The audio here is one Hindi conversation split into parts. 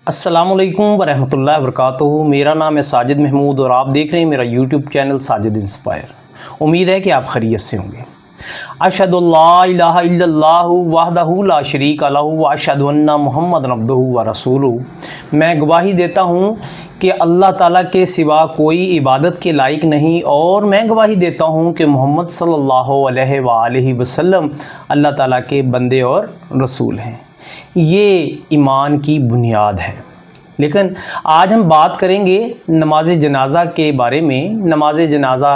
अस्सलामुअलैकुम वरहमतुल्लाहि वबरकातुहू। मेरा नाम है साजिद महमूद और आप देख रहे हैं मेरा यूट्यूब चैनल साजिद इंस्पायर। उम्मीद है कि आप खैरियत से होंगे। अशहदु अल्ला इलाहा इल्लल्लाहु वहदहू ला शरीका लहू व अशहदु अन्ना मुहम्मदन अब्दुहू व रसूलुहू। मैं गवाही देता हूँ कि अल्लाह ताला के सिवा कोई इबादत के लायक नहीं और मैं गवाही देता हूँ कि मोहम्मद सल्लल्लाहु अलैहि वसल्लम अल्लाह ताला के बंदे और रसूल हैं। ये ईमान की बुनियाद है। लेकिन आज हम बात करेंगे नमाज जनाज़ा के बारे में। नमाज जनाज़ा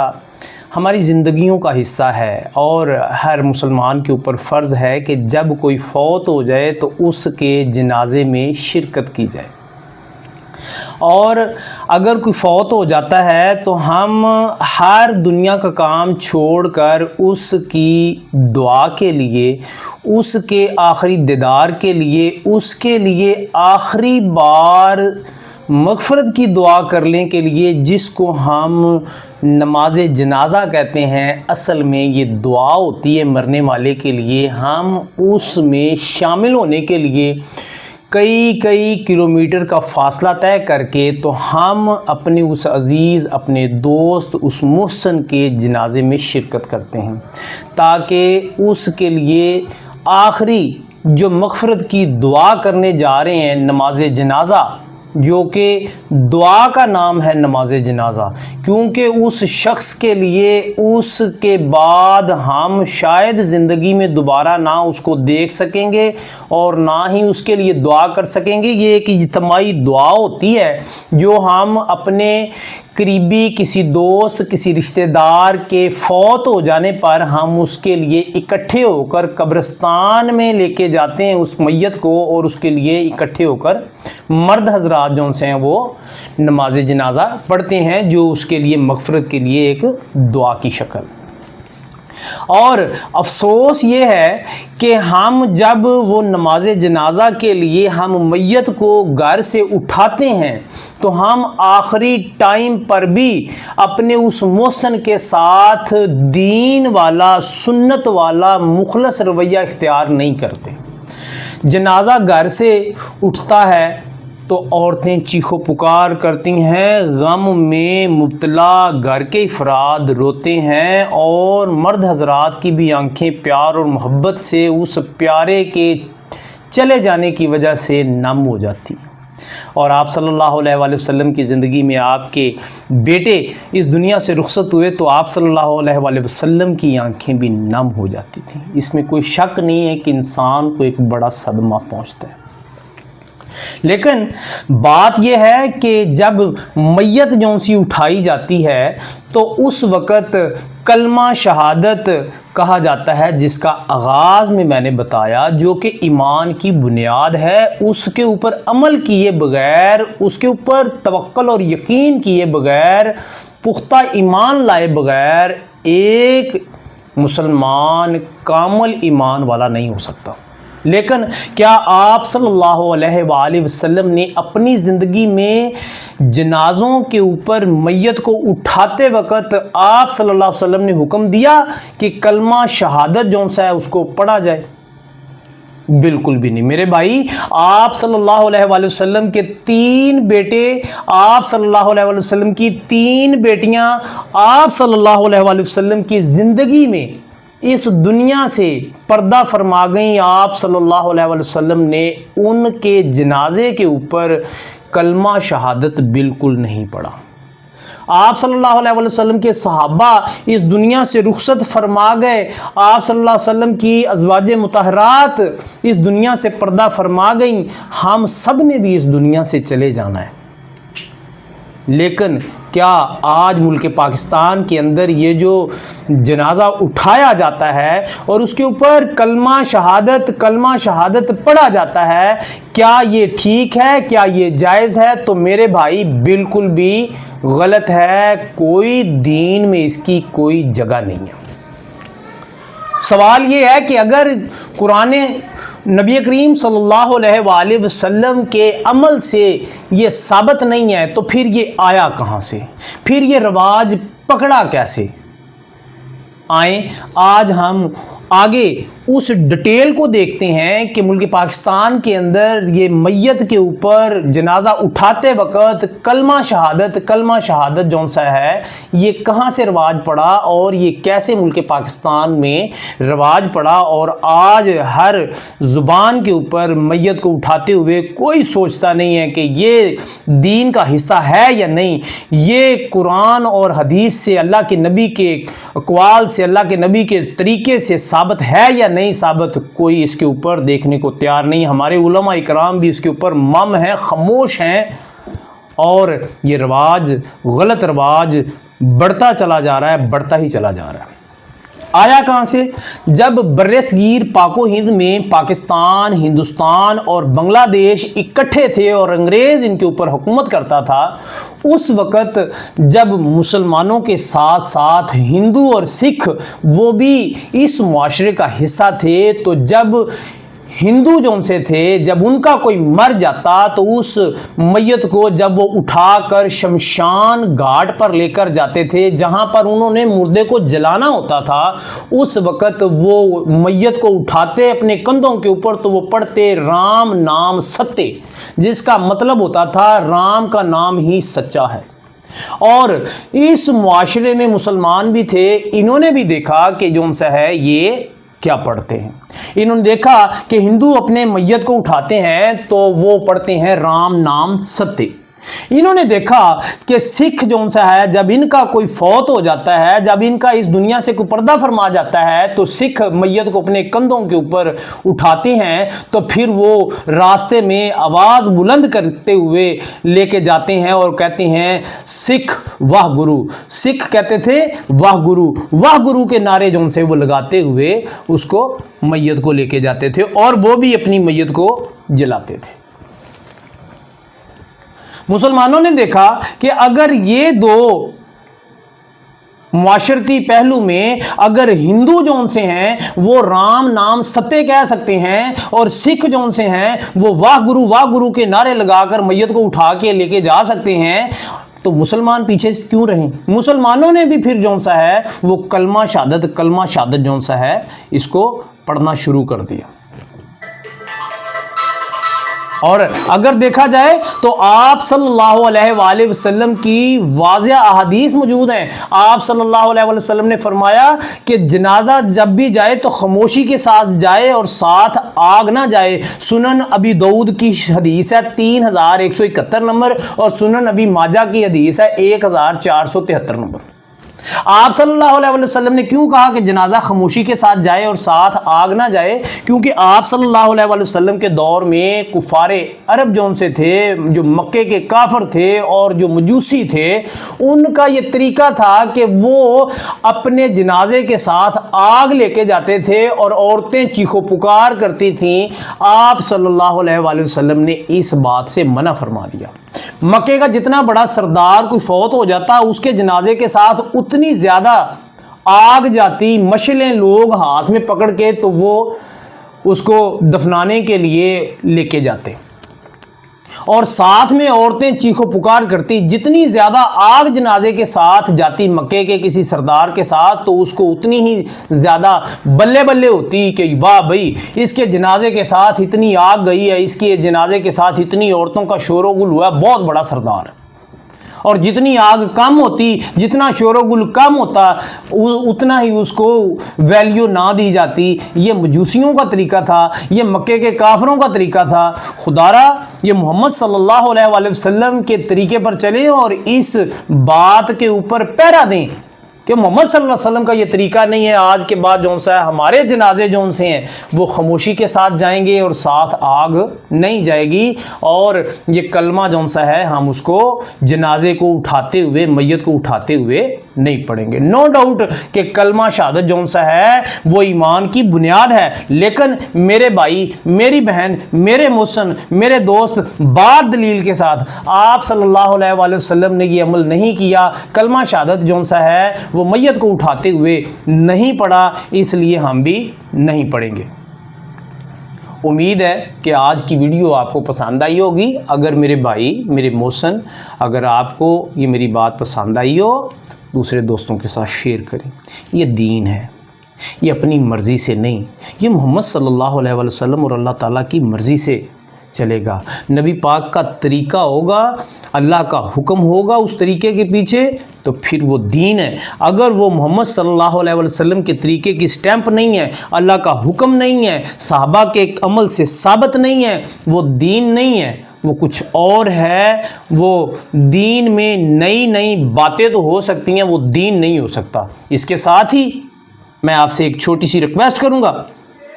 हमारी ज़िंदगियों का हिस्सा है और हर मुसलमान के ऊपर फ़र्ज़ है कि जब कोई फ़ौत हो जाए तो उसके जनाजे में शिरकत की जाए। और अगर कोई फ़ौत हो जाता है तो हम हर दुनिया का काम छोड़कर उसकी दुआ के लिए, उसके आखिरी दीदार के लिए, उसके लिए आखिरी बार मग़फ़िरत की दुआ करने के लिए, जिसको हम नमाज जनाज़ा कहते हैं। असल में ये दुआ होती है मरने वाले के लिए। हम उसमें शामिल होने के लिए कई किलोमीटर का फ़ासला तय करके तो हम अपने उस अज़ीज़, अपने दोस्त, उस मुहसन के जनाजे में शिरकत करते हैं ताकि उसके लिए आखिरी जो मग़फ़िरत की दुआ करने जा रहे हैं, नमाज जनाज़ा, जो कि दुआ का नाम है नमाज जनाज़ा, क्योंकि उस शख्स के लिए उसके बाद हम शायद ज़िंदगी में दोबारा ना उसको देख सकेंगे और ना ही उसके लिए दुआ कर सकेंगे। ये एक इज्तिमाई दुआ होती है जो हम अपने करीबी किसी दोस्त, किसी रिश्तेदार के फ़ौत हो जाने पर हम उसके लिए इकट्ठे होकर कब्रिस्तान में लेके जाते हैं उस मैयत को, और उसके लिए इकट्ठे होकर मर्द हजरात जो से हैं वो नमाज जनाज़ा पढ़ते हैं, जो उसके लिए मग़फ़िरत के लिए एक दुआ की शक्ल। और अफसोस ये है कि हम जब वो नमाज जनाज़ा के लिए हम मैयत को घर से उठाते हैं तो हम आखिरी टाइम पर भी अपने उस मोहसन के साथ दीन वाला, सुन्नत वाला, मुखलस रवैया इख्तियार नहीं करते। जनाज़ा घर से उठता है तो औरतें चीखो पुकार करती हैं, गम में मुब्तला घर के अफराद रोते हैं और मर्द हजरात की भी आंखें प्यार और मोहब्बत से उस प्यारे के चले जाने की वजह से नम हो जाती। और आप सल्लल्लाहु अलैहि वसल्लम की ज़िंदगी में आपके बेटे इस दुनिया से रुखसत हुए तो आप सल्लल्लाहु अलैहि वसल्लम की आंखें भी नम हो जाती थीं। इसमें कोई शक नहीं है कि इंसान को एक बड़ा सदमा पहुंचता है। लेकिन बात यह है कि जब मैयत जो सी उठाई जाती है तो उस वक़्त कलमा शहादत कहा जाता है, जिसका आगाज़ में मैंने बताया, जो कि ईमान की बुनियाद है। उसके ऊपर अमल किए बग़ैर, उसके ऊपर तवक्कुल और यकीन किए बग़ैर, पुख्ता ईमान लाए बग़ैर एक मुसलमान कामिल ईमान वाला नहीं हो सकता। लेकिन क्या आप सल्लल्लाहु अलैहि वसल्लम ने अपनी ज़िंदगी में जनाज़ों के ऊपर मैयत को उठाते वक़्त आप सल्लल्लाहु अलैहि वसल्लम ने हुक्म दिया कि कलमा शहादत जो सा है उसको पढ़ा जाए? बिल्कुल भी नहीं मेरे भाई। आप सल्लल्लाहु अलैहि वसल्लम के 3 बेटे, आप सल्लल्लाहु अलैहि वसल्लम की 3 बेटियां, आप सल्लल्लाहु अलैहि वसल्लम की ज़िंदगी में इस दुनिया से पर्दा फरमा गई। आप सल्लल्लाहु अलैहि वसल्लम ने उनके जनाजे के ऊपर कलमा शहादत बिल्कुल नहीं पढ़ा। आप सल्लल्लाहु अलैहि वसल्लम के सहाबा इस दुनिया से रुखसत फरमा गए। आप सल्लल्लाहु अलैहि वसल्लम की अज़वाजे मुतहरात इस दुनिया से पर्दा फरमा गई। हम सब ने भी इस दुनिया से चले जाना है। लेकिन क्या आज मुल्क पाकिस्तान के अंदर ये जो जनाज़ा उठाया जाता है और उसके ऊपर कलमा शहादत पढ़ा जाता है, क्या ये ठीक है? क्या ये जायज़ है? तो मेरे भाई बिल्कुल भी गलत है। कोई दीन में इसकी कोई जगह नहीं है। सवाल ये है कि अगर कुरान नबी करीम सल्लल्लाहु अलैहि वसल्लम के अमल से ये साबित नहीं है तो फिर ये आया कहाँ से? फिर ये रवाज पकड़ा कैसे? आए आज हम आगे उस डिटेल को देखते हैं कि मुल्क पाकिस्तान के अंदर ये मैयत के ऊपर जनाजा उठाते वक्त कलमा शहादत जौन सा है ये कहाँ से रवाज पड़ा और ये कैसे मुल्क पाकिस्तान में रवाज पड़ा, और आज हर ज़ुबान के ऊपर मैयत को उठाते हुए कोई सोचता नहीं है कि ये दीन का हिस्सा है या नहीं, ये कुरान और हदीस से, अल्लाह के नबी के अक़वाल से, अल्लाह के नबी के तरीके से साबित है या नहीं साबित, कोई इसके ऊपर देखने को तैयार नहीं। हमारे उलमा इकराम भी इसके ऊपर मम हैं, खामोश हैं, और ये रवाज, गलत रवाज बढ़ता चला जा रहा है, बढ़ता ही चला जा रहा है। आया कहाँ से? जब बर्रसगीर पाको हिंद में पाकिस्तान, हिंदुस्तान और बांग्लादेश इकट्ठे थे और अंग्रेज़ इनके ऊपर हुकूमत करता था, उस वक़्त जब मुसलमानों के साथ साथ हिंदू और सिख वो भी इस मुआशरे का हिस्सा थे, तो जब हिंदू जो से थे, जब उनका कोई मर जाता तो उस मैयत को जब वो उठाकर शमशान घाट पर लेकर जाते थे जहां पर उन्होंने मुर्दे को जलाना होता था, उस वक़्त वो मैयत को उठाते अपने कंधों के ऊपर तो वो पढ़ते राम नाम सत्य, जिसका मतलब होता था राम का नाम ही सच्चा है। और इस मुआशरे में मुसलमान भी थे, इन्होंने भी देखा कि जो सा है ये क्या पढ़ते हैं। इन्होंने देखा कि हिंदू अपने मैयत को उठाते हैं तो वो पढ़ते हैं राम नाम सत्य। इन्होंने देखा कि सिख जो सा है जब इनका कोई फौत हो जाता है, जब इनका इस दुनिया से कोई पर्दा फरमा जाता है, तो सिख मैयत को अपने कंधों के ऊपर उठाते हैं, तो फिर वो रास्ते में आवाज़ बुलंद करते हुए लेके जाते हैं और कहते हैं सिख वाह गुरु। सिख कहते थे वाह गुरु के नारे जो से वो लगाते हुए उसको मैयत को लेके जाते थे, और वो भी अपनी मैयत को जलाते थे। मुसलमानों ने देखा कि अगर ये दो मुआशरती पहलू में अगर हिंदू जौन से हैं वो राम नाम सत्य कह सकते हैं, और सिख जौन से हैं वो वाह गुरु के नारे लगाकर मैयत को उठा के लेके जा सकते हैं, तो मुसलमान पीछे क्यों रहे? मुसलमानों ने भी फिर जौन सा है वो कलमा शहादत जौन सा है इसको पढ़ना शुरू कर दिया। और अगर देखा जाए तो आप सल्लल्लाहु अलैहि वसल्लम की वाज़िह अहादीस मौजूद हैं। आप सल्लल्लाहु अलैहि वसल्लम ने फरमाया कि जनाजा जब भी जाए तो खामोशी के साथ जाए और साथ आग ना जाए। सुनन अबी दाऊद की हदीस है 3171 नंबर, और सुनन अबी माजा की हदीस है 1473 नंबर। आप सल्लल्लाहु अलैहि वसल्लम ने क्यों कहा कि जनाजा खामोशी के साथ जाए और साथ आग ना जाए? क्योंकि आप सल्लल्लाहु अलैहि वसल्लम के दौर में कुफारे अरब जौन से थे, जो मक्के के काफिर थे और जो मजूसी थे, उनका ये तरीका था कि वो अपने जनाजे के साथ आग लेके जाते थे और औरतें चीखो पुकार करती थीं। आप सल्लल्लाहु अलैहि वसल्लम ने इस बात से मना फरमा दिया। मक्के का जितना बड़ा सरदार कोई फौत हो जाता उसके जनाजे के साथ उतनी ज्यादा आग जाती, मशलें लोग हाथ में पकड़ के तो वो उसको दफनाने के लिए लेके जाते, और साथ में औरतें चीखो पुकार करती। जितनी ज्यादा आग जनाजे के साथ जाती मक्के के किसी सरदार के साथ, तो उसको उतनी ही ज्यादा बल्ले बल्ले होती कि वाह भाई इसके जनाजे के साथ इतनी आग गई है, इसके जनाजे के साथ इतनी औरतों का शोरगुल हुआ, बहुत बड़ा सरदार है। और जितनी आग कम होती, जितना शोरगुल कम होता, उतना ही उसको वैल्यू ना दी जाती। ये मजूसियों का तरीका था, ये मक्के के काफरों का तरीका था। खुदारा ये मोहम्मद सल्लल्लाहु अलैहि वसल्लम के तरीके पर चले और इस बात के ऊपर पहरा दें कि मोहम्मद सल्लल्लाहु अलैहि वसल्लम का ये तरीका नहीं है। आज के बाद जौन सा है हमारे जनाजे जौन से हैं वो खामोशी के साथ जाएंगे और साथ आग नहीं जाएगी, और ये कलमा जौन सा है हम उसको जनाजे को उठाते हुए, मैयत को उठाते हुए नहीं पढ़ेंगे। नो डाउट कि कलमा शहादत जौन सा है वो ईमान की बुनियाद है, लेकिन मेरे भाई, मेरी बहन, मेरे मोहसिन, मेरे दोस्त, बात दलील के साथ आप सल्लल्लाहु अलैहि वसल्लम ने ये अमल नहीं किया। कलमा शहादत जौन सा है वो मैयत को उठाते हुए नहीं पढ़ा, इसलिए हम भी नहीं पढ़ेंगे। उम्मीद है कि आज की वीडियो आपको पसंद आई होगी। अगर मेरे भाई, मेरे मोहसिन, अगर आपको ये मेरी बात पसंद आई हो, दूसरे दोस्तों के साथ शेयर करें। ये दीन है, ये अपनी मर्ज़ी से नहीं, ये मोहम्मद सल्लल्लाहु अलैहि वसल्लम और अल्लाह ताला की मर्ज़ी से चलेगा। नबी पाक का तरीक़ा होगा, अल्लाह का हुक्म होगा उस तरीक़े के पीछे, तो फिर वो दीन है। अगर वो मोहम्मद सल्लल्लाहु अलैहि वसल्लम के तरीक़े की स्टैंप नहीं है, अल्लाह का हुक्म नहीं है, सहाबा के अमल से साबित नहीं है, वो दीन नहीं है, वो कुछ और है। वो दीन में नई नई बातें तो हो सकती हैं, वो दीन नहीं हो सकता। इसके साथ ही मैं आपसे एक छोटी सी रिक्वेस्ट करूँगा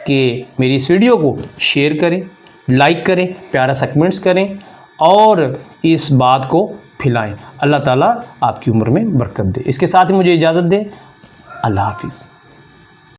कि मेरी इस वीडियो को शेयर करें, लाइक करें, प्यारा सा कमेंट्स करें और इस बात को फैलाएं। अल्लाह ताला आपकी उम्र में बरकत दे। इसके साथ ही मुझे इजाज़त दें। अल्लाह हाफिज़।